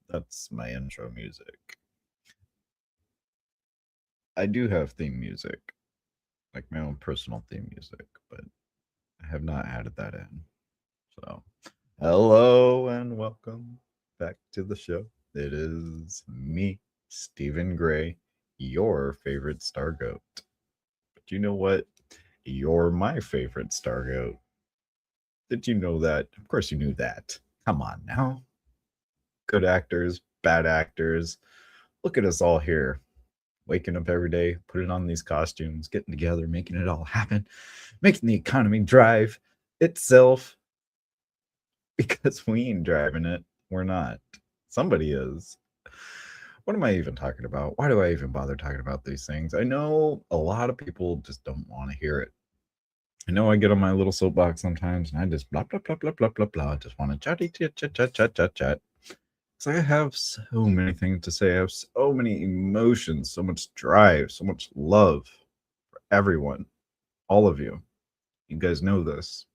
That's my intro music. I do have theme music, like my own personal theme music, but I have not added that in. So, hello and welcome back to the show. It is me, Stephen Gray, your favorite Star Goat. But you know what? You're my favorite Star Goat. Did you know that? Of course, you knew that. Come on now. Good actors, bad actors. Look at us all here, waking up every day, putting on these costumes, getting together, making it all happen, making the economy drive itself because we ain't driving it. We're not. Somebody is. What am I even talking about? Why do I even bother talking about these things? I know a lot of people just don't want to hear it. I know I get on my little soapbox sometimes and I just blah, blah, blah, blah, blah, blah, blah. I just want to chat, chat, chat, chat, chat, chat, chat. So I have so many things to say. I have so many emotions, so much drive, so much love for everyone, all of you. You guys know this.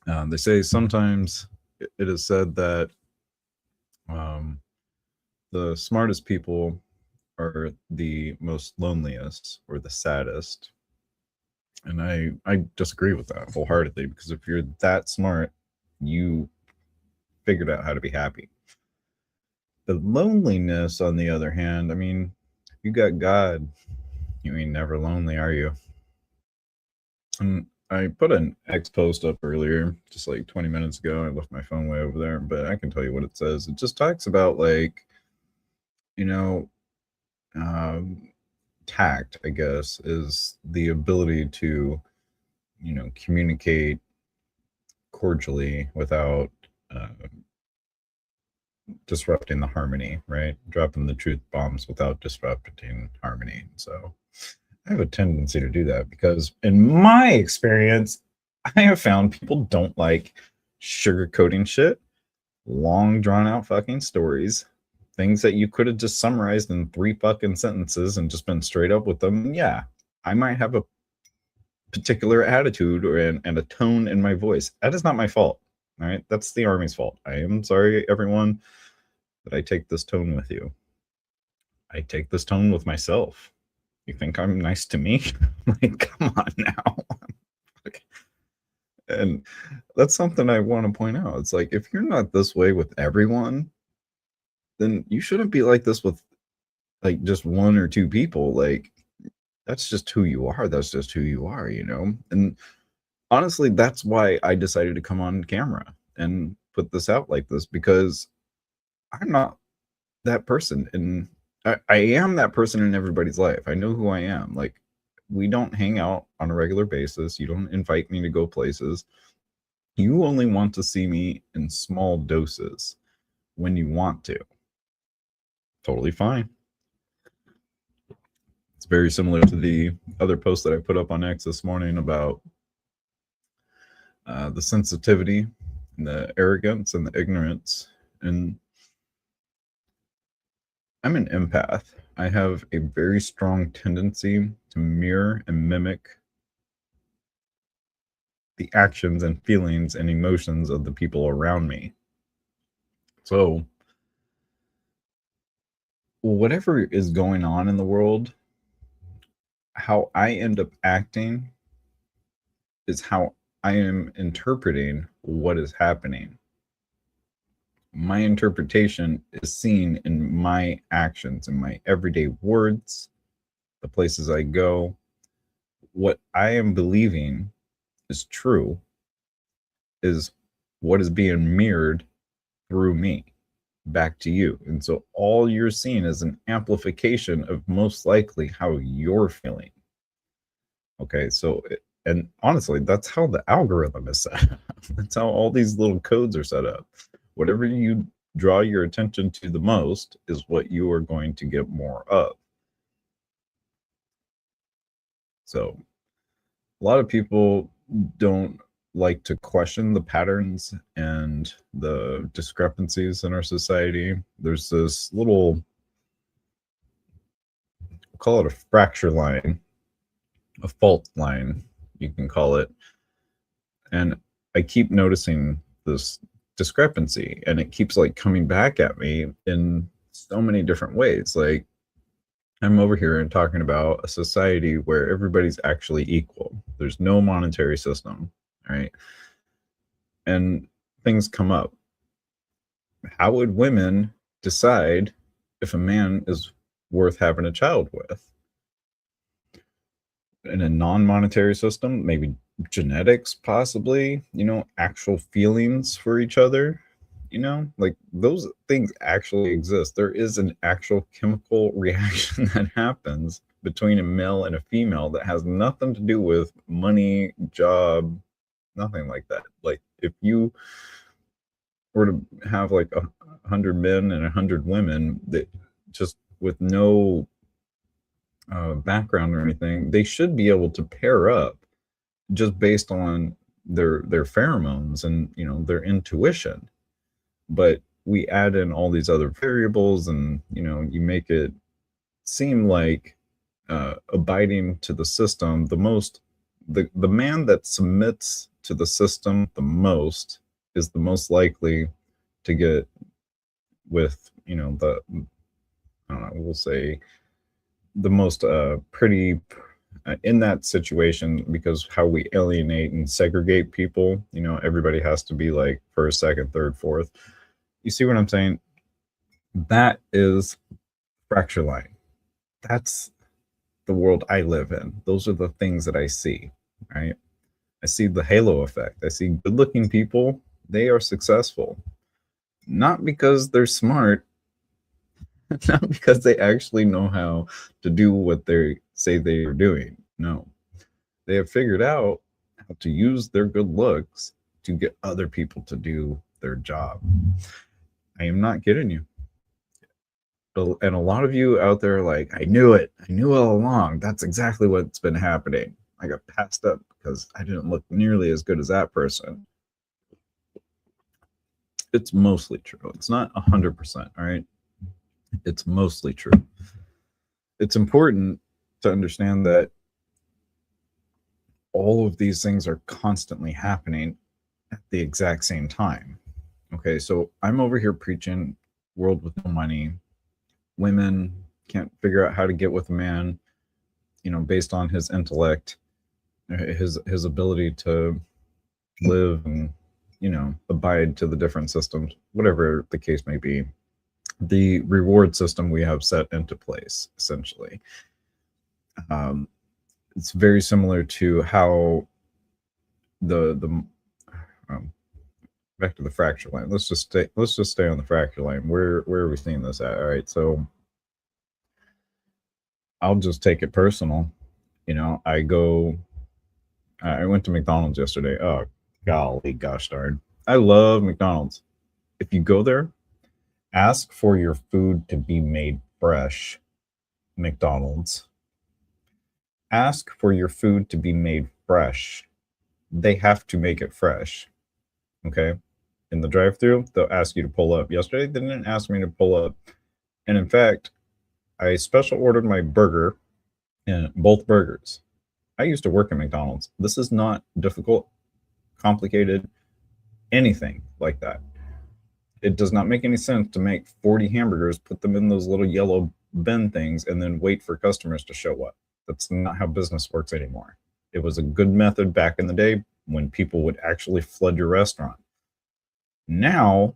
They say sometimes it is said that um, the smartest people are the most loneliest or the saddest. And I disagree with that wholeheartedly because if you're that smart, you figured out how to be happy. The loneliness, on the other hand, I mean, you got God, you ain't never lonely, are you? And I put an X post up earlier, just like 20 minutes ago. I left my phone way over there, but I can tell you what it says. It just talks about, like, you know, um, tact, I guess, is the ability to, communicate cordially without uh, disrupting the harmony, right? Dropping the truth bombs without disrupting harmony. So I have a tendency to do that because, in my experience, I have found people don't like sugarcoating shit, long, drawn out fucking stories, things that you could have just summarized in 3 fucking sentences and just been straight up with them. Yeah, I might have a particular attitude and a tone in my voice. That is not my fault. All right. That's the Army's fault. I am sorry, everyone, that I take this tone with you. I take this tone with myself. You think I'm nice to me? Like, come on now. And that's something I want to point out. It's like, if you're not this way with everyone, then you shouldn't be like this with like just one or two people. Like, that's just who you are. That's just who you are, And honestly, that's why I decided to come on camera and put this out like this, because I'm not that person. And I am that person in everybody's life. I know who I am. Like, we don't hang out on a regular basis. You don't invite me to go places. You only want to see me in small doses when you want to. Totally fine. It's very similar to the other post that I put up on X this morning about the sensitivity and the arrogance and the ignorance. And I'm an empath. I have a very strong tendency to mirror and mimic the actions and feelings and emotions of the people around me. So, whatever is going on in the world, how I end up acting is how I am interpreting what is happening. My interpretation is seen in my actions, in my everyday words, the places I go. What I am believing is true is what is being mirrored through me back to you. And so all you're seeing is an amplification of most likely how you're feeling. Okay, so and honestly, that's how the algorithm is set up. That's how all these little codes are set up. Whatever you draw your attention to the most is what you are going to get more of. So a lot of people don't like to question the patterns and the discrepancies in our society. There's this little, we'll call it a fracture line, a fault line, you can call it. And I keep noticing this discrepancy, and it keeps like coming back at me in so many different ways. Like, I'm over here and talking about a society where everybody's actually equal. There's no monetary system, right? And things come up. How would women decide if a man is worth having a child with? In a non-monetary system, maybe genetics, possibly, actual feelings for each other, like those things actually exist. There is an actual chemical reaction that happens between a male and a female that has nothing to do with money, job, nothing like that. Like, if you were to have like 100 men and 100 women that just with no background or anything, they should be able to pair up just based on their pheromones and their intuition. But we add in all these other variables, and you make it seem like abiding to the system the man that submits to the system the most is the most likely to get with the, I don't know, we'll say the most pretty in that situation, because how we alienate and segregate people, everybody has to be like first, second, third, fourth. You see what I'm saying? That is fracture line. That's the world I live in. Those are the things that I see, right? I see the halo effect. I see good looking people, they are successful. Not because they're smart, not because they actually know how to do what they say they are doing. No, they have figured out how to use their good looks to get other people to do their job. I am not kidding you. And a lot of you out there are like, I knew it. I knew all along. That's exactly what's been happening. I got passed up because I didn't look nearly as good as that person. It's mostly true. It's not 100%, all right? It's mostly true. It's important to understand that all of these things are constantly happening at the exact same time. Okay, so I'm over here preaching world with no money. Women can't figure out how to get with a man, based on his intellect, his ability to live and, abide to the different systems, whatever the case may be. The reward system we have set into place, essentially. It's very similar to how the back to the fracture line. Let's just stay on the fracture line. Where are we seeing this at? All right, so I'll just take it personal. I went to McDonald's yesterday. Oh, golly, gosh darn. I love McDonald's. If you go there, ask for your food to be made fresh. McDonald's. Ask for your food to be made fresh. They have to make it fresh. Okay? In the drive-thru, they'll ask you to pull up. Yesterday, they didn't ask me to pull up. And in fact, I special ordered my burger and both burgers. I used to work at McDonald's. This is not difficult, complicated, anything like that. It does not make any sense to make 40 hamburgers, put them in those little yellow bin things, and then wait for customers to show up. That's not how business works anymore. It was a good method back in the day when people would actually flood your restaurant. Now,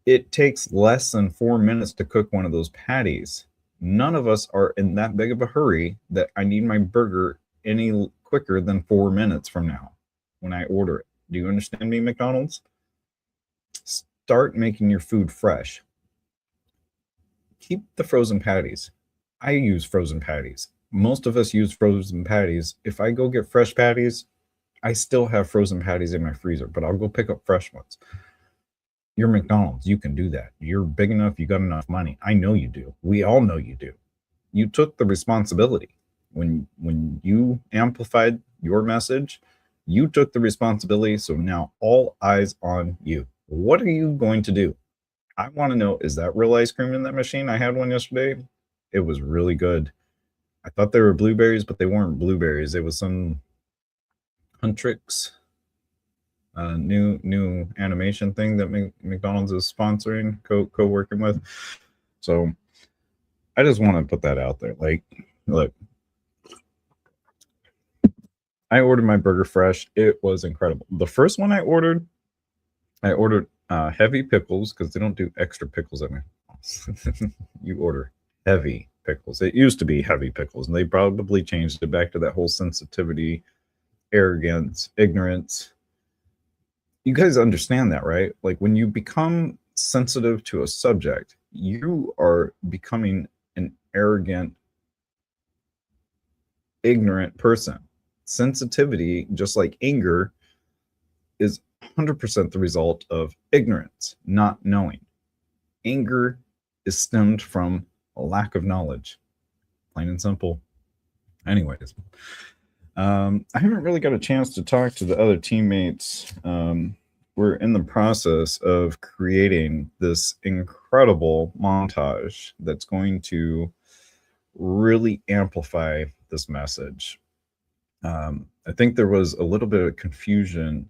it takes less than 4 minutes to cook one of those patties. None of us are in that big of a hurry that I need my burger any quicker than 4 minutes from now when I order it. Do you understand me, McDonald's? Start making your food fresh. Keep the frozen patties. I use frozen patties. Most of us use frozen patties. If I go get fresh patties, I still have frozen patties in my freezer, but I'll go pick up fresh ones. You're McDonald's. You can do that. You're big enough. You got enough money. I know you do. We all know you do. You took the responsibility. When you amplified your message, you took the responsibility. So now all eyes on you. What are you going to do? I want to know, is that real ice cream in that machine? I had one yesterday. It was really good. I thought they were blueberries, but they weren't blueberries. It was some Huntrix. new animation thing that McDonald's is sponsoring, co-working with. So I just want to put that out there. Like, look, I ordered my burger fresh. It was incredible. The first one I ordered heavy pickles because they don't do extra pickles at McDonald's. You order heavy pickles. It used to be heavy pickles, and they probably changed it back to that whole sensitivity, arrogance, ignorance. You guys understand that, right? Like when you become sensitive to a subject, you are becoming an arrogant, ignorant person. Sensitivity, just like anger, is 100% the result of ignorance, not knowing. Anger is stemmed from a lack of knowledge, plain and simple. Anyways, I haven't really got a chance to talk to the other teammates. We're in the process of creating this incredible montage that's going to really amplify this message. I think there was a little bit of confusion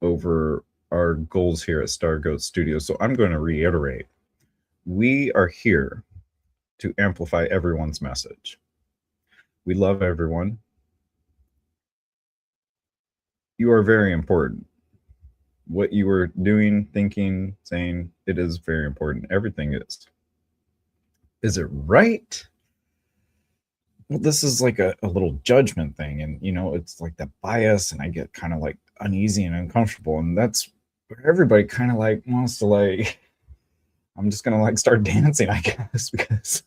over our goals here at Stargoat Studios, so I'm going to reiterate. We are here to amplify everyone's message. We love everyone. You are very important. What you are doing, thinking, saying, it is very important. Everything is. Is it right? Well, this is like a little judgment thing. And, it's like that bias, and I get kind of like uneasy and uncomfortable. And that's where everybody kind of like wants to like, I'm just going to like start dancing, I guess, because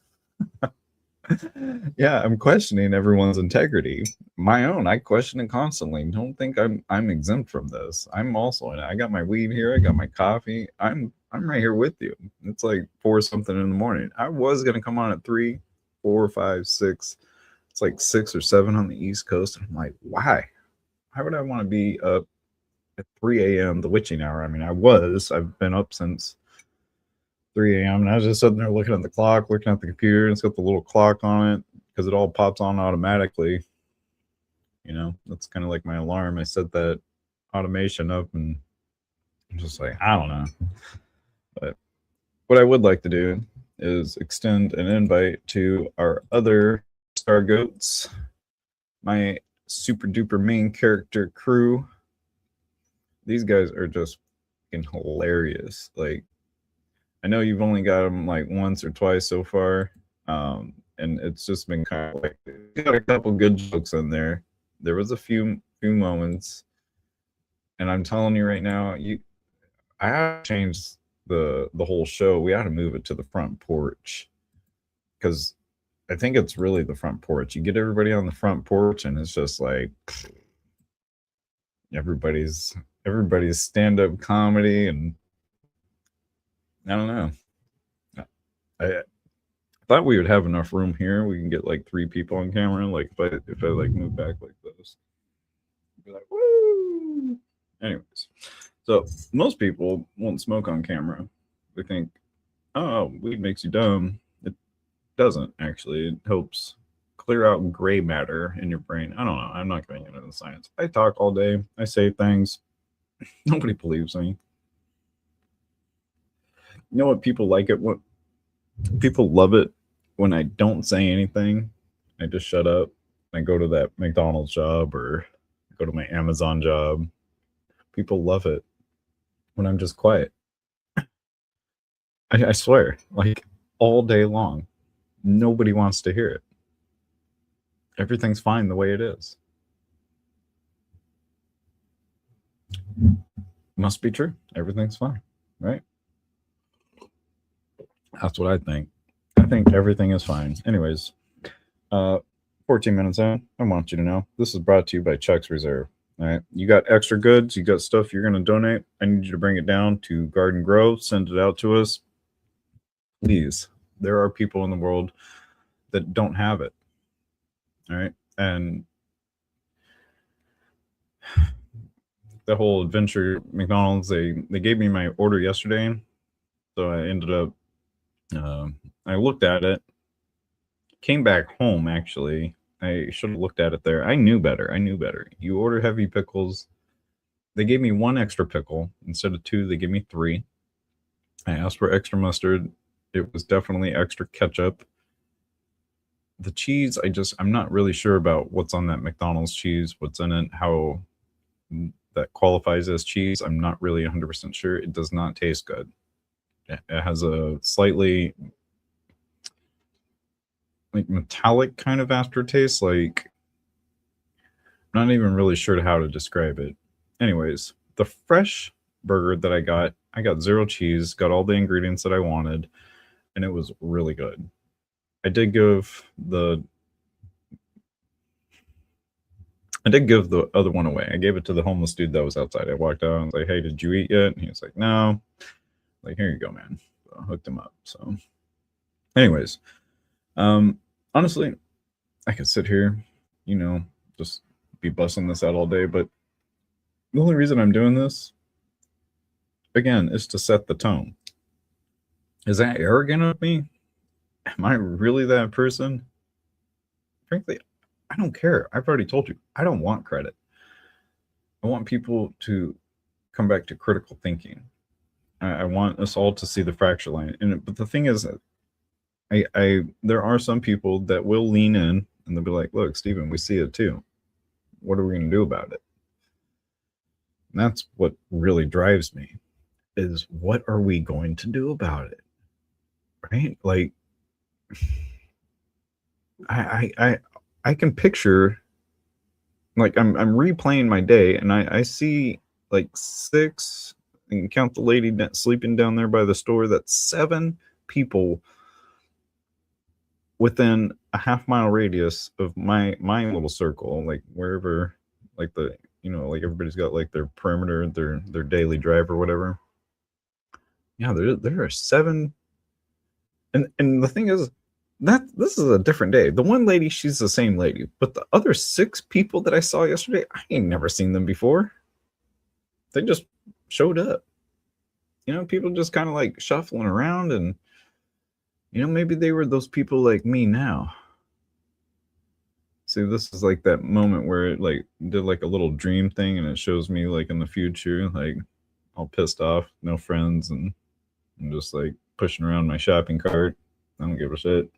yeah, I'm questioning everyone's integrity. My own, I question it constantly. Don't think I'm exempt from this. I'm also in it. I got my weed here. I got my coffee. I'm right here with you. It's like 4 something in the morning. I was gonna come on at 3, 4, 5, 6. It's like 6 or 7 on the East Coast. And I'm like, why? Why would I want to be up at 3 a.m. the witching hour? I mean, I've been up since 3 a.m. and I was just sitting there looking at the clock, looking at the computer, and it's got the little clock on it because it all pops on automatically. That's kind of like my alarm. I set that automation up, and I'm just like, I don't know. But what I would like to do is extend an invite to our other Star Goats, my super duper main character crew. These guys are just fucking hilarious. Like, I know you've only got them like once or twice so far, and it's just been kind of like got a couple good jokes in there. There was a few moments, and I'm telling you right now, I have to change the whole show. We ought to move it to the front porch because I think it's really the front porch. You get everybody on the front porch, and it's just like everybody's stand-up comedy, and I don't know. I thought we would have enough room here. We can get like 3 people on camera. Like if I like move back like this, be like, woo. Anyways, so most people won't smoke on camera. They think, oh, weed makes you dumb. It doesn't actually. It helps clear out gray matter in your brain. I don't know. I'm not going into the science. I talk all day. I say things. Nobody believes me. You know what? People like it. What people love it when I don't say anything. I just shut up. I go to that McDonald's job or go to my Amazon job. People love it when I'm just quiet. I swear, like all day long. Nobody wants to hear it. Everything's fine the way it is. Must be true. Everything's fine, right? That's what I think. I think everything is fine. Anyways, 14 minutes in, I want you to know this is brought to you by Chuck's Reserve. All right. You got extra goods, you got stuff you're going to donate. I need you to bring it down to Garden Grove, send it out to us. Please. There are people in the world that don't have it. All right. And the whole adventure McDonald's, they gave me my order yesterday. So I ended up, I looked at it, came back home actually. I should have looked at it there. I knew better. You order heavy pickles, they gave me one extra pickle instead of two. They gave me three. I asked for extra mustard. It was definitely extra ketchup. The cheese, I'm not really sure about what's on that McDonald's cheese, what's in it, how that qualifies as cheese. I'm not really 100% sure. It does not taste good. It has a slightly like metallic kind of aftertaste. Like, I'm not even really sure how to describe it. Anyways, the fresh burger that I got zero cheese, got all the ingredients that I wanted, and it was really good. I did give the other one away. I gave it to the homeless dude that was outside. I walked out and was like, "Hey, did you eat yet?" And he was like, "No." Like, "Here you go, man." So I hooked him up. So, anyways, honestly, I could sit here, just be busting this out all day, but the only reason I'm doing this, again, is to set the tone. Is that arrogant of me? Am I really that person? Frankly, I don't care. I've already told you, I don't want credit. I want people to come back to critical thinking. I want us all to see the fracture line. But the thing is that there are some people that will lean in and they'll be like, "Look, Stephen, we see it too. What are we going to do about it?" And that's what really drives me, is what are we going to do about it? Right? Like, I can picture, like, I'm replaying my day and I see like six, and count the lady sleeping down there by the store, that's 7 people within a half-mile radius of my little circle, like wherever, like like everybody's got like their perimeter, their daily drive or whatever. Yeah, there are 7, and the thing is that this is a different day. The one lady, she's the same lady, but the other 6 people that I saw yesterday, I ain't never seen them before. They just showed up. People just kind of like shuffling around, and maybe they were those people like me now. See, this is like that moment where it like did like a little dream thing, and it shows me like in the future, like all pissed off, no friends, and I'm just like pushing around my shopping cart. I don't give a shit,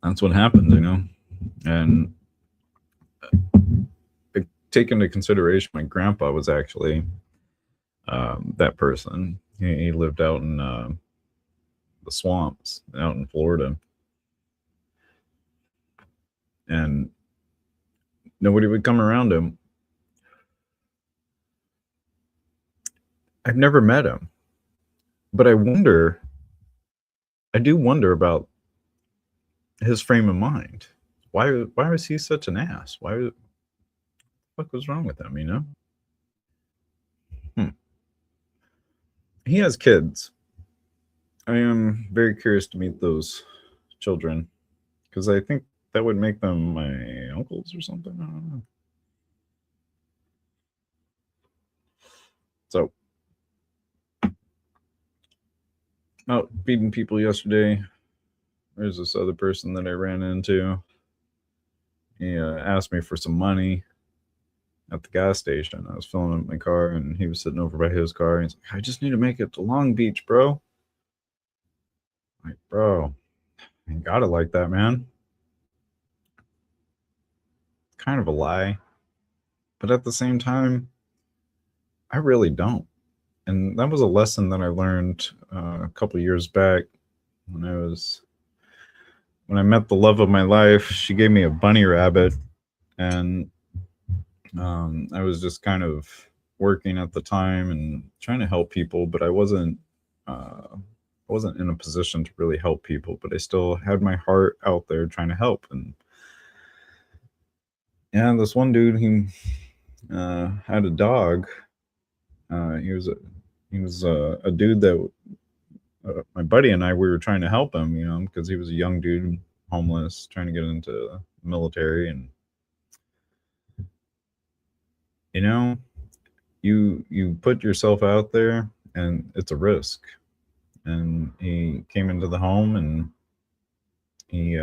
That's what happens, And take into consideration, my grandpa was actually that person. He lived out in the swamps out in Florida, and nobody would come around him. I've never met him, but I do wonder about his frame of mind. Why was he such an ass? What was wrong with him, He has kids. I am very curious to meet those children, because I think that would make them my uncles or something. I don't know. So, out feeding people yesterday, there's this other person that I ran into. He asked me for some money at the gas station. I was filling up my car, and he was sitting over by his car. And he's like, "I just need to make it to Long Beach, bro." I'm like, bro, I ain't got it like that, man. It's kind of a lie, but at the same time, I really don't. And that was a lesson that I learned a couple years back when I met the love of my life. She gave me a bunny rabbit, and I was just kind of working at the time and trying to help people, but I wasn't in a position to really help people, but I still had my heart out there trying to help. And yeah, this one dude, he had a dog. He was a dude that my buddy and I, we were trying to help him, because he was a young dude, homeless, trying to get into the military. And you put yourself out there, and it's a risk. And he came into the home, and he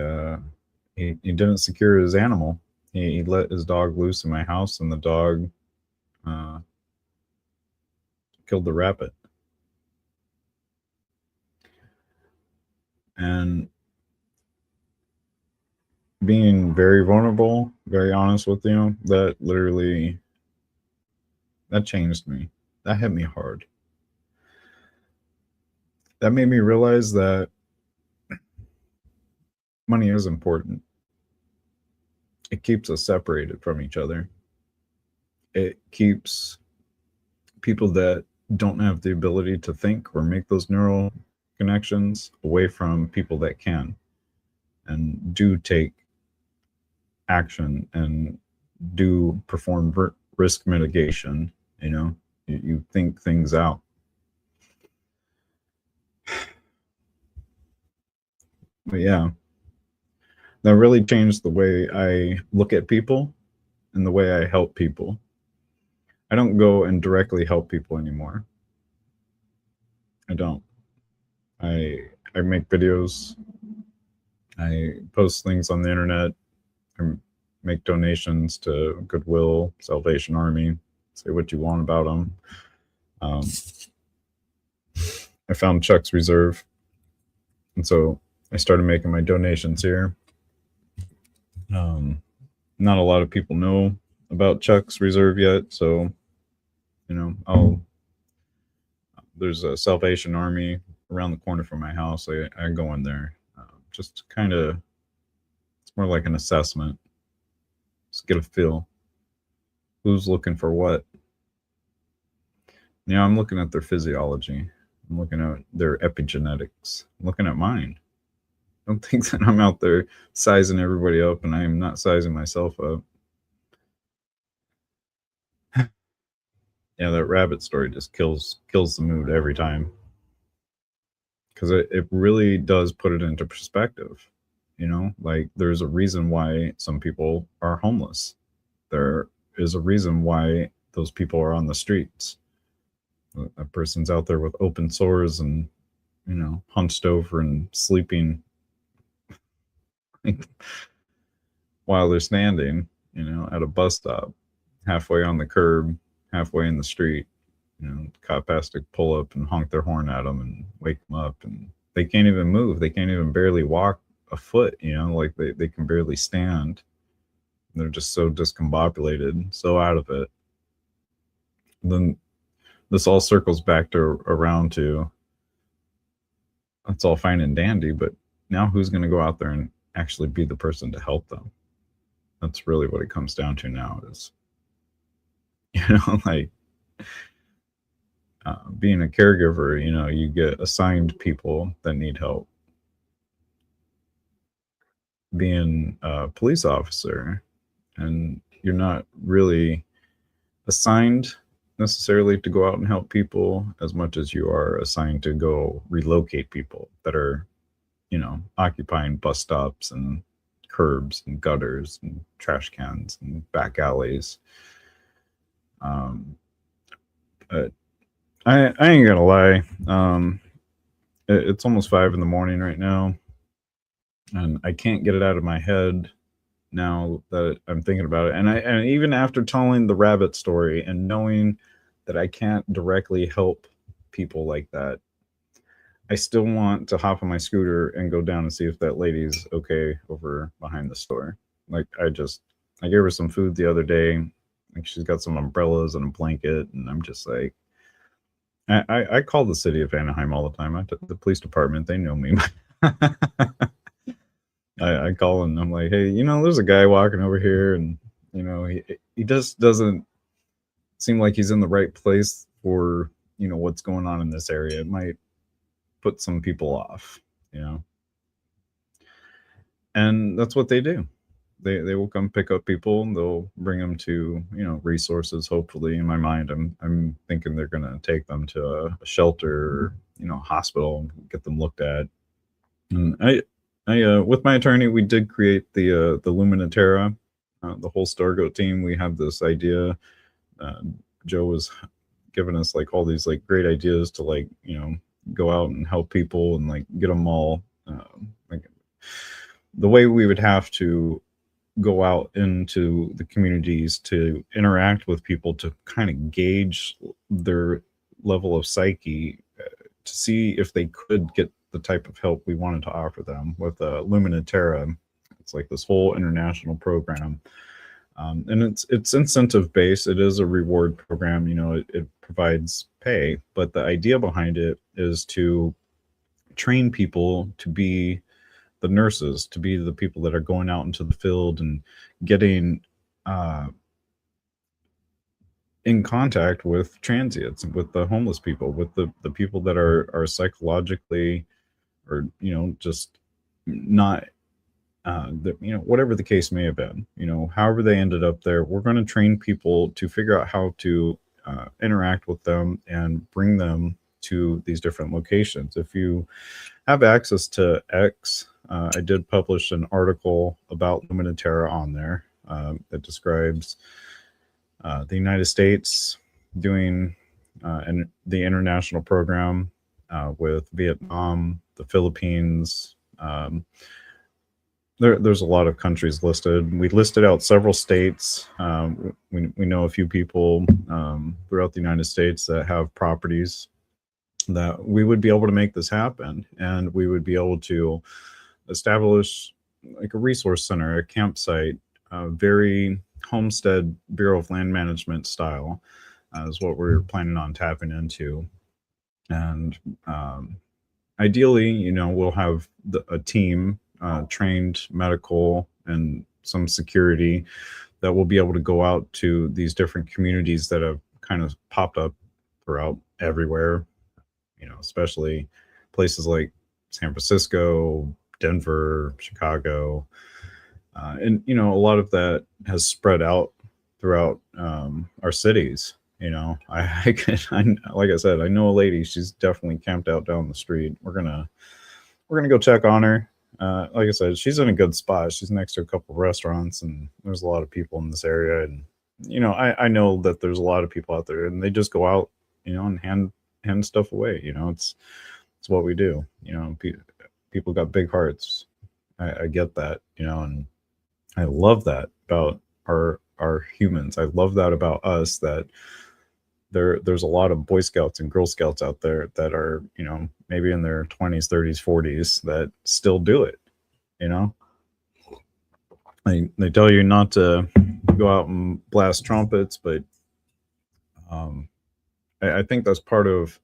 didn't secure his animal. He let his dog loose in my house, and the dog killed the rabbit. And being very vulnerable, very honest with you, that literally, that changed me. That hit me hard. That made me realize that money is important. It keeps us separated from each other. It keeps people that don't have the ability to think or make those neural connections away from people that can and do take action and do perform risk mitigation. You think things out. But yeah, that really changed the way I look at people and the way I help people. I don't go and directly help people anymore. I don't. I make videos. I post things on the internet. I make donations to Goodwill, Salvation Army. Say what you want about them. I found Chuck's Reserve, and so I started making my donations here. Not a lot of people know about Chuck's Reserve yet, so there's a Salvation Army around the corner from my house. I go in there, just kind of, it's more like an assessment. Just get a feel. Who's looking for what? I'm looking at their physiology. I'm looking at their epigenetics. I'm looking at mine. Don't think that I'm out there sizing everybody up, and I am not sizing myself up. Yeah, that rabbit story just kills the mood every time, because it really does put it into perspective. Like, there's a reason why some people are homeless. There is a reason why those people are on the streets. A person's out there with open sores and hunched over and sleeping while they're standing at a bus stop, halfway on the curb, halfway in the street. Cop has to pull up and honk their horn at them and wake them up, and they can't even move. They can't even barely walk a foot. Like they can barely stand. They're just so discombobulated, so out of it. Then this all circles back around to, that's all fine and dandy, but now who's going to go out there and actually be the person to help them? That's really what it comes down to now, is like being a caregiver. You get assigned people that need help. Being a police officer, and you're not really assigned necessarily to go out and help people as much as you are assigned to go relocate people that are occupying bus stops and curbs and gutters and trash cans and back alleys. But I ain't gonna lie, it's almost 5 a.m. right now, and I can't get it out of my head now that I'm thinking about it. And even after telling the rabbit story and knowing that I can't directly help people like that, I still want to hop on my scooter and go down and see if that lady's okay over behind the store. Like, I gave her some food the other day. Like, she's got some umbrellas and a blanket, and I'm just like, I call the city of Anaheim all the time. The police department, they know me. I call and I'm like, hey, there's a guy walking over here, and he just doesn't seem like he's in the right place for what's going on in this area. It might put some people off, and that's what they do. They will come pick up people, and they'll bring them to resources. Hopefully, in my mind, I'm thinking they're gonna take them to a shelter, or, hospital, get them looked at. And I with my attorney, we did create the Luminaterra, the whole Stargoat team. We have this idea. Joe was giving us like all these like great ideas to like go out and help people and like get them all like the way we would have to go out into the communities to interact with people to kind of gauge their level of psyche, to see if they could get the type of help we wanted to offer them with Lumina Terra. It's like this whole international program, and it's incentive based. It is a reward program. You know, it provides pay, but the idea behind it is to train people to be the nurses, to be the people that are going out into the field and getting uh, in contact with transients, with the homeless people, with the people that are psychologically, or just not whatever the case may have been, however they ended up there. We're going to train people to figure out how to interact with them and bring them to these different locations. If you have access to X, I did publish an article about Lumina Terra on there that describes the United States doing the international program with Vietnam, the Philippines. There's a lot of countries listed. We listed out several states. We know a few people throughout the United States that have properties that we would be able to make this happen, and we would be able to establish like a resource center, a campsite, very homestead Bureau of Land Management style, is what we're planning on tapping into. And ideally, we'll have a team, trained medical and some security, that will be able to go out to these different communities that have kind of popped up throughout everywhere, especially places like San Francisco, Denver, Chicago. And, a lot of that has spread out throughout our cities. Like I said, I know a lady. She's definitely camped out down the street. We're gonna go check on her. Like I said, she's in a good spot. She's next to a couple of restaurants, and there's a lot of people in this area. And I know that there's a lot of people out there, and they just go out, and hand stuff away. It's what we do. People got big hearts. I get that. And I love that about our humans. I love that about us, that there's a lot of Boy Scouts and Girl Scouts out there that are, maybe in their 20s, 30s, 40s, that still do it. They tell you not to go out and blast trumpets, but I think that's part of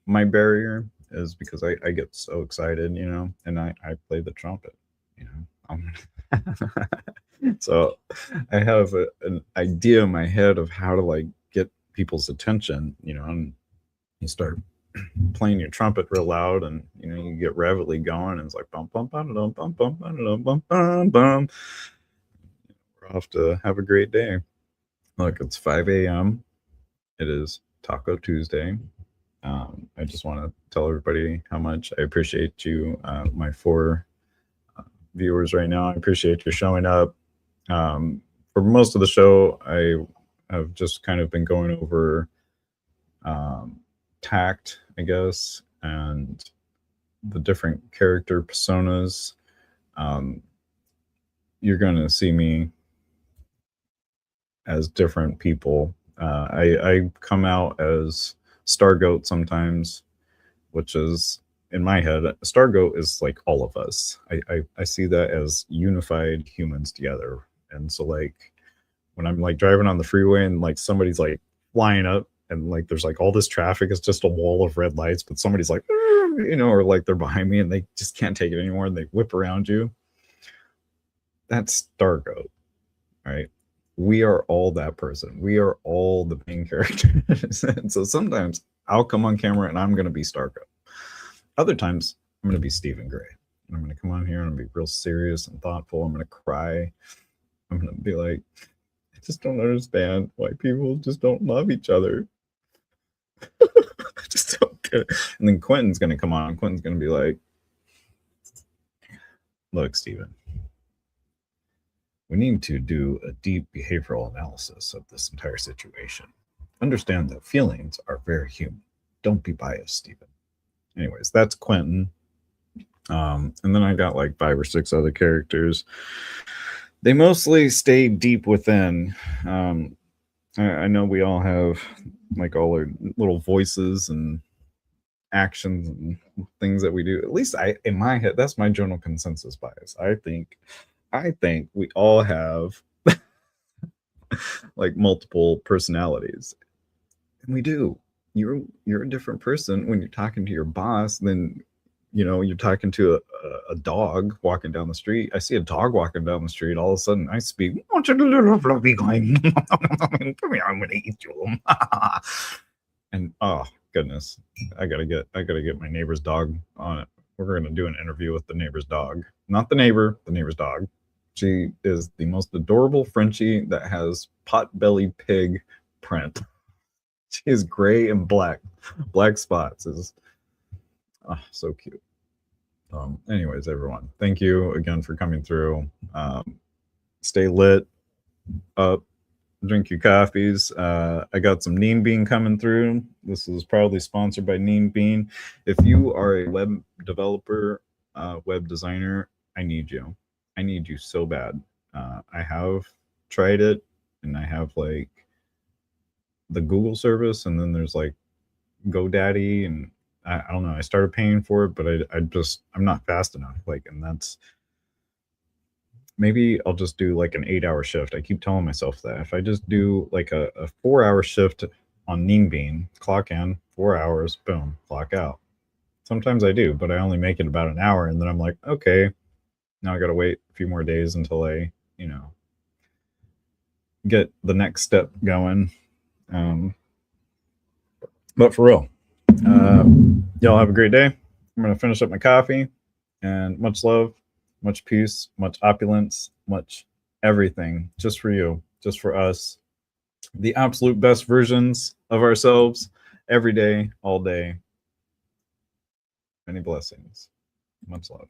my barrier, is because I get so excited, and I play the trumpet, so I have an idea in my head of how to like get people's attention, and you start playing your trumpet real loud, and you get reverently going, and it's like bum bum bum bum bum bum bum bum bum bum. We're off to have a great day. Look, it's 5 a.m. It is Taco Tuesday. I just want to tell everybody how much I appreciate you, my 4 viewers right now. I appreciate you showing up. For most of the show, I have just kind of been going over tact, I guess, and the different character personas. You're going to see me as different people. I come out as Stargoat sometimes, which is, in my head, Stargoat is like all of us. I see that as unified humans together. And so like when I'm like driving on the freeway and like somebody's like flying up, and like there's like all this traffic, it's just a wall of red lights, but somebody's like, or like they're behind me and they just can't take it anymore, and they whip around you. That's Stargoat, right? We are all that person. We are all the main characters. And so sometimes I'll come on camera and I'm going to be Stargoat. Other times I'm going to be Stephen Gray. And I'm going to come on here and be real serious and thoughtful. I'm going to cry. I'm going to be like, I just don't understand why people just don't love each other. I just don't get it. And then Quentin's going to come on. Quentin's going to be like, look, Stephen, we need to do a deep behavioral analysis of this entire situation. Understand that feelings are very human. Don't be biased, Stephen. Anyways, that's Quentin. And then I got like 5 or 6 other characters They mostly stay deep within. I know we all have like all our little voices and actions and things that we do. At least in my head, that's my general consensus bias. I think we all have like multiple personalities, and we do. You're a different person when you're talking to your boss than you're talking to a dog walking down the street. I see a dog walking down the street, all of a sudden I speak, "What's a little fluffy going? I'm gonna eat you." And oh goodness, I gotta get my neighbor's dog on it. We're gonna do an interview with the neighbor's dog. Not the neighbor, the neighbor's dog. She is the most adorable Frenchie that has pot-bellied pig print. She is gray and black spots. Is so cute. Anyways, everyone, thank you again for coming through. Stay lit up, drink your coffees. I got some Neem Bean coming through. This is probably sponsored by Neem Bean. If you are a web developer, web designer, I need you. I need you so bad. I have tried it, and I have like the Google service, and then there's like GoDaddy, and I don't know. I started paying for it, but I'm not fast enough. Like, and that's maybe I'll just do like an 8-hour shift. I keep telling myself that if I just do like a 4-hour shift on Neem Bean, clock in 4 hours, boom, clock out. Sometimes I do, but I only make it about an hour, and then I'm like, okay, now I got to wait a few more days until I, get the next step going. But for real, y'all have a great day. I'm going to finish up my coffee, and much love, much peace, much opulence, much everything just for you, just for us. The absolute best versions of ourselves every day, all day. Many blessings. Much love.